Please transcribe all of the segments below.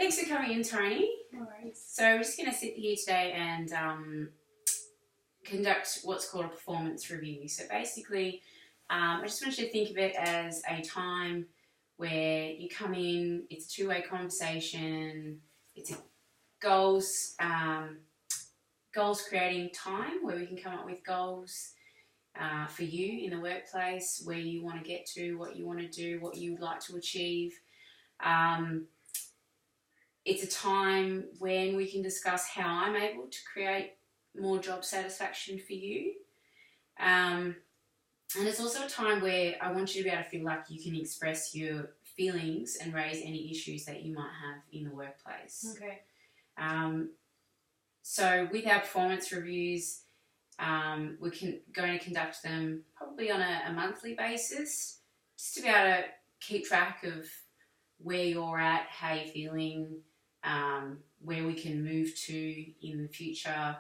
Thanks for coming in, Tony. No worries. So we're just going to sit here today and conduct what's called a performance review. So basically, I just want you to think of it as a time where you come in, it's a two-way conversation, it's a goals creating time where we can come up with goals for you in the workplace, where you want to get to, what you want to do, what you would like to achieve. It's a time when we can discuss how I'm able to create more job satisfaction for you. And it's also a time where I want you to be able to feel like you can express your feelings and raise any issues that you might have in the workplace. Okay. So with our performance reviews, we're going to conduct them probably on a monthly basis, just to be able to keep track of where you're at, how you're feeling, where we can move to in the future,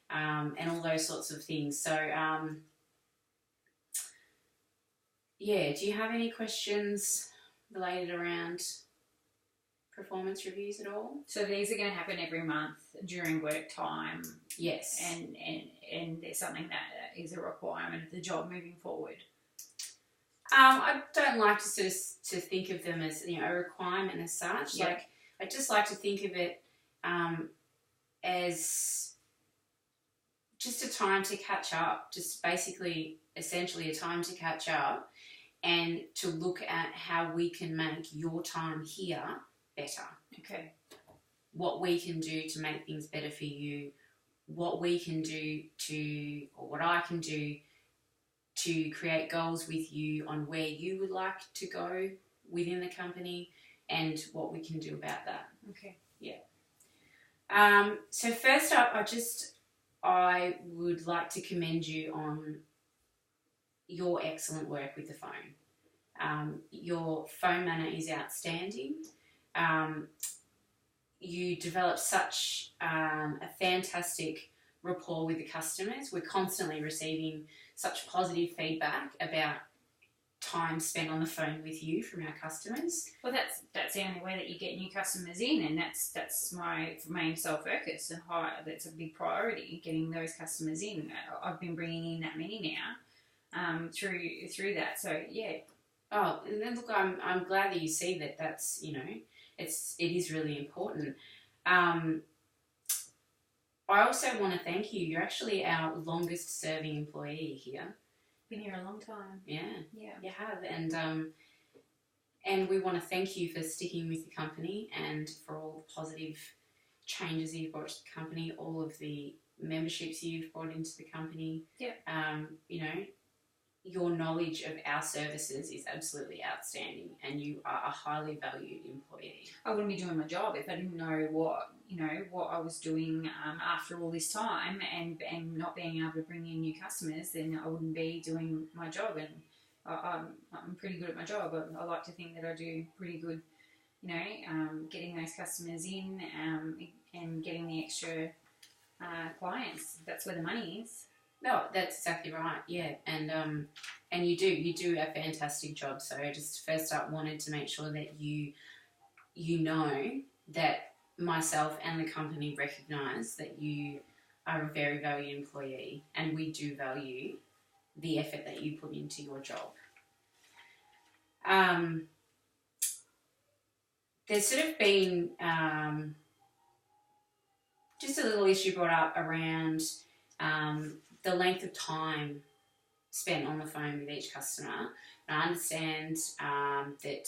and all those sorts of things. So, yeah, do you have any questions related around performance reviews at all? So these are going to happen every month during work time. Yes. And there's something that is a requirement of the job moving forward. I don't like to sort of to think of them as, a requirement as such. Yeah. Like, I just like to think of it as just a time to catch up, just basically, essentially a time to catch up and to look at how we can make your time here better. Okay. What we can do to make things better for you, what we can do or what I can do to create goals with you on where you would like to go within the company and what we can do about that. Okay. Yeah. So first up, I would like to commend you on your excellent work with the phone. Your phone manner is outstanding. You develop such a fantastic rapport with the customers. We're constantly receiving such positive feedback about time spent on the phone with you from our customers. Well, that's the only way that you get new customers in, and that's my main sole focus, and that's a big priority, getting those customers in. I've been bringing in that many now through that. So yeah. Oh, and then look, I'm glad that you see that. That's it is really important. I also want to thank you. You're actually our longest serving employee here. Been here a long time. Yeah. Yeah. You have. And we want to thank you for sticking with the company and for all the positive changes you've brought to the company, all of the memberships you've brought into the company. Yeah. Your knowledge of our services is absolutely outstanding, and you are a highly valued employee. I wouldn't be doing my job if I didn't know what I was doing after all this time, and not being able to bring in new customers. Then I wouldn't be doing my job, and I'm pretty good at my job. I like to think that I do pretty good, getting those customers in and getting the extra clients. That's where the money is. No, that's exactly right. Yeah, and you do a fantastic job. So I just first up wanted to make sure that you know that myself and the company recognise that you are a very valued employee, and we do value the effort that you put into your job. There's sort of been just a little issue brought up around the length of time spent on the phone with each customer. And I understand that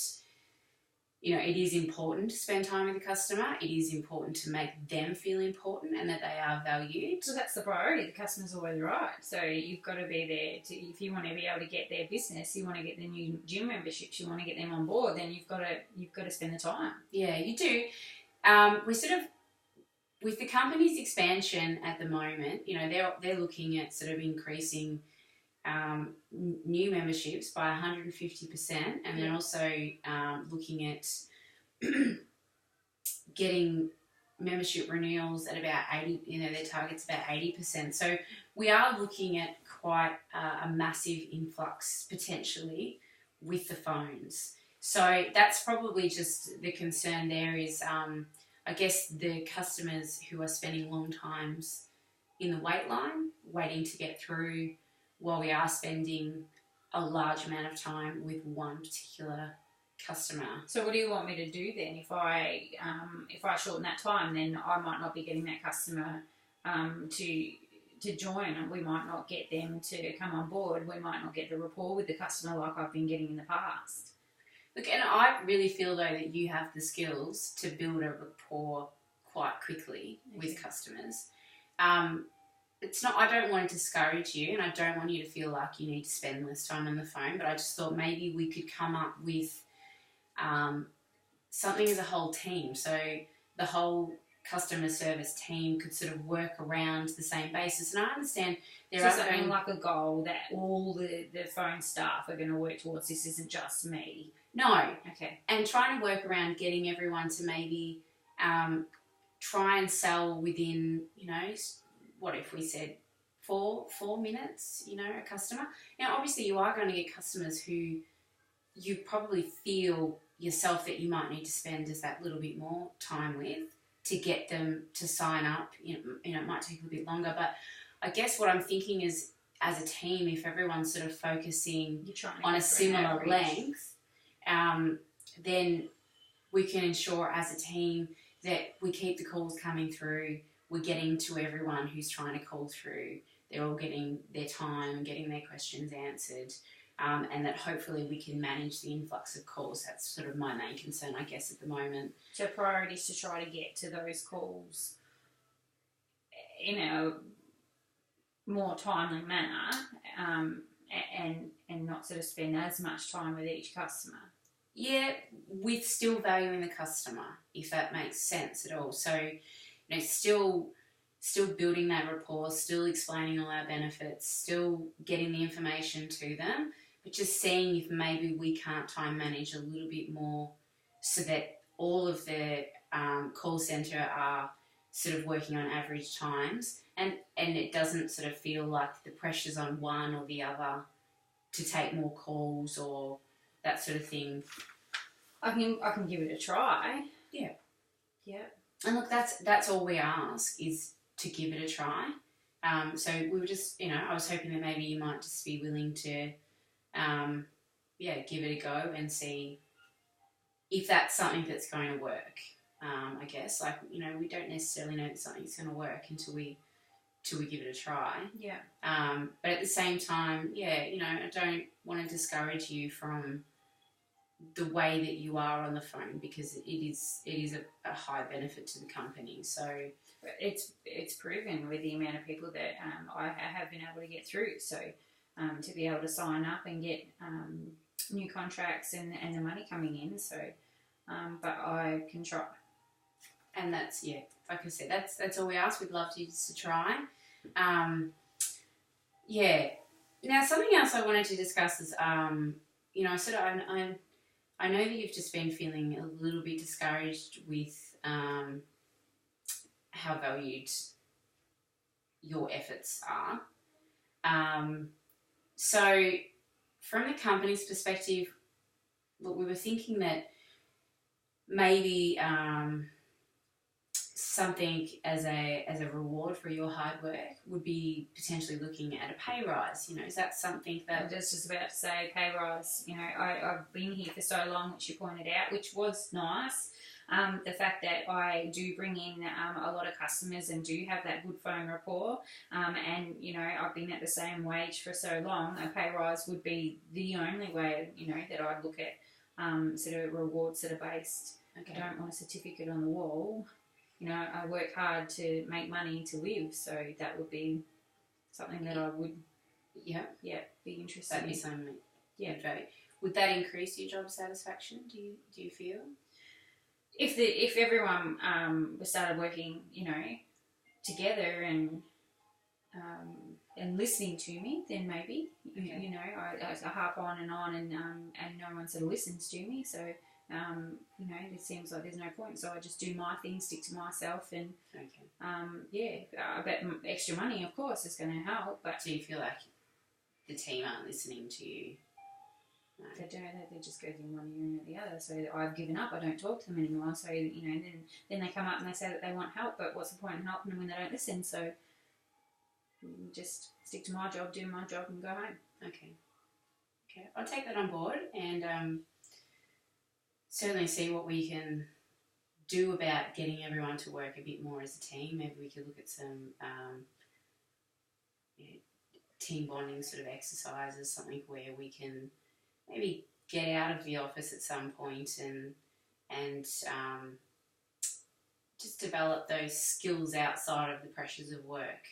it is important to spend time with the customer. It is important to make them feel important and that they are valued. So that's the priority. The customer's always right. So you've got to be there if you want to be able to get their business, you want to get the new gym memberships, you want to get them on board, then you've got to spend the time. Yeah, you do. We're sort of, with the company's expansion at the moment, they're looking at sort of increasing new memberships by 150%, and they're also looking at getting membership renewals at about 80%. Their target's about 80%. So we are looking at quite a massive influx potentially with the phones. So that's probably just the concern there is. I guess the customers who are spending long times in the wait line, waiting to get through, while we are spending a large amount of time with one particular customer. So what do you want me to do then? If I shorten that time, then I might not be getting that customer to join, and we might not get them to come on board. We might not get the rapport with the customer like I've been getting in the past. Look, and I really feel though that you have the skills to build a rapport quite quickly with customers. It's not. I don't want to discourage you, and I don't want you to feel like you need to spend less time on the phone. But I just thought maybe we could come up with something as a whole team. So the whole customer service team could sort of work around the same basis. And I understand there are something like a goal that all the phone staff are going to work towards. This isn't just me. No. Okay. And trying to work around getting everyone to maybe try and sell within, what if we said 4 minutes, a customer. Now, obviously you are going to get customers who you probably feel yourself that you might need to spend just that little bit more time with to get them to sign up. It might take a bit longer, but I guess what I'm thinking is, as a team, if everyone's sort of focusing on a similar length, then we can ensure as a team that we keep the calls coming through. We're getting to everyone who's trying to call through. They're all getting their time, getting their questions answered, and that hopefully we can manage the influx of calls. That's sort of my main concern, I guess, at the moment. So priority is to try to get to those calls in a more timely manner, and not sort of spend as much time with each customer. Yeah, with still valuing the customer, if that makes sense at all. So, still building that rapport, still explaining all our benefits, still getting the information to them, but just seeing if maybe we can't time manage a little bit more so that all of the call centre are sort of working on average times, and it doesn't sort of feel like the pressure's on one or the other to take more calls or that sort of thing. I can give it a try. Yeah. Yeah. And look, that's all we ask, is to give it a try. So we were just, I was hoping that maybe you might just be willing to, give it a go and see if that's something that's going to work. I guess, we don't necessarily know that something's going to work until we give it a try. Yeah. But at the same time, I don't want to discourage you from the way that you are on the phone, because it is a high benefit to the company. So it's proven with the amount of people that I have been able to get through. So to be able to sign up and get new contracts and the money coming in. So but I can try. And that's, like I said, that's all we ask. We'd love you to try. Now, something else I wanted to discuss is, I know that you've just been feeling a little bit discouraged with how valued your efforts are. So from the company's perspective, look, we were thinking that maybe something as a reward for your hard work would be potentially looking at a pay rise. Is that something that... I was just about to say pay rise. I've been here for so long, which you pointed out, which was nice. The fact that I do bring in a lot of customers and do have that good phone rapport, and I've been at the same wage for so long, a pay rise would be the only way that I'd look at sort of rewards that are based. Okay. I don't want a certificate on the wall. I work hard to make money to live, so that would be something that I would be interested in. That'd be something. Yeah. Would that increase your job satisfaction? Do you feel? If everyone started working, together and listening to me, then maybe I harp on and no one sort of listens to me. So it seems like there's no point. So I just do my thing, stick to myself, and I bet extra money, of course, is going to help. But do you feel like the team aren't listening to you? No. They don't. They just goes in one ear and out the other. So I've given up. I don't talk to them anymore. So then they come up and they say that they want help, but what's the point in helping them when they don't listen? So just stick to my job, do my job, and go home. Okay. I'll take that on board and certainly see what we can do about getting everyone to work a bit more as a team. Maybe we could look at some team bonding sort of exercises, something where we can maybe get out of the office at some point and just develop those skills outside of the pressures of work.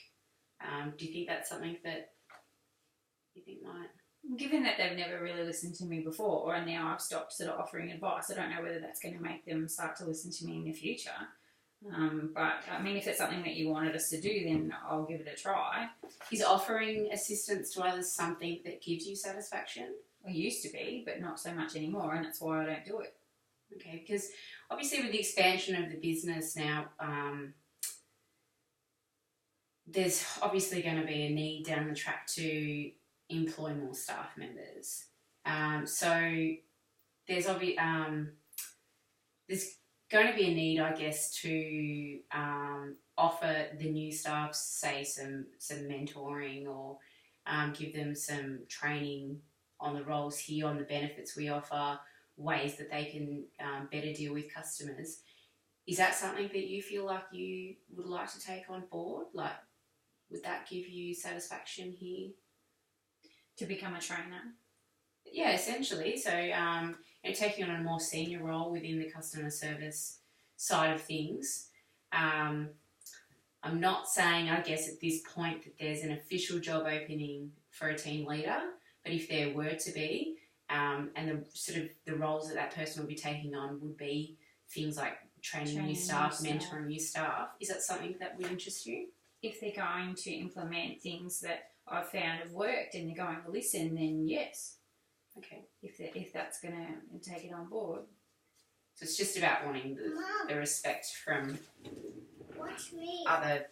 Do you think that's something that you think might? Given that they've never really listened to me before, and now I've stopped sort of offering advice, I don't know whether that's going to make them start to listen to me in the future. But I mean, if it's something that you wanted us to do, then I'll give it a try. Is offering assistance to others something that gives you satisfaction? It used to be, but not so much anymore, and that's why I don't do it. Okay, because obviously with the expansion of the business now, there's obviously going to be a need down the track to employ more staff members. So there's going to be a need, I guess, to offer the new staff, say, some mentoring or give them some training on the roles here, on the benefits we offer, ways that they can better deal with customers. Is that something that you feel like you would like to take on board? Like, would that give you satisfaction here? To become a trainer? Yeah, essentially. So, taking on a more senior role within the customer service side of things. I'm not saying, I guess, at this point that there's an official job opening for a team leader, but if there were to be, and the roles that person will be taking on would be things like training new staff, mentoring new staff. Is that something that would interest you? If they're going to implement things that I've found have worked and they're going to listen, then yes. Okay. If that's going to take it on board. So it's just about wanting the respect from other